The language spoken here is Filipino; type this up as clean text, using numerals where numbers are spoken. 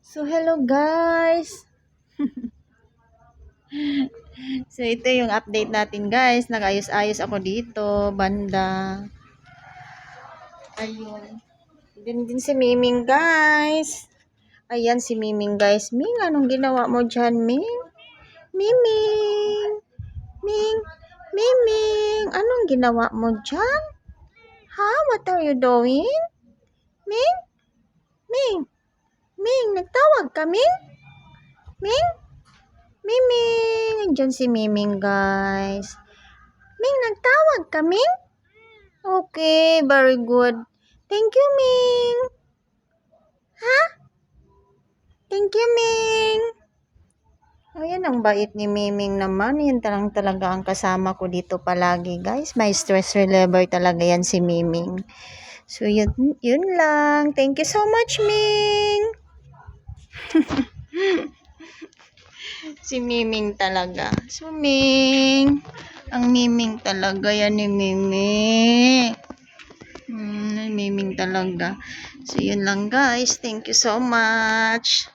So, hello guys! So, ito yung update natin guys. Nag-ayos-ayos ako dito, banda. Ayun. Din si Miming guys. Ayan si Miming guys. Ming, anong ginawa mo dyan, Ming? Miming! Ming! Miming! Anong ginawa mo dyan? Ha? What are you doing? Ming? Ming! Ming! Nagtawag ka, Ming? Ming? Miming! Andiyan si Miming, guys. Ming, nagtawag ka, Ming? Okay, very good. Thank you, Ming. Ha? Thank you, Ming. Ayan, ang bait ni Miming naman. Yan talaga ang kasama ko dito palagi, guys. May stress reliever talaga yan si Miming. So, yun lang. Thank you so much, Ming. Si Miming talaga. So, Ming. Ang Miming talaga yan ni Miming. Miming talaga. So, yun lang guys. Thank you so much.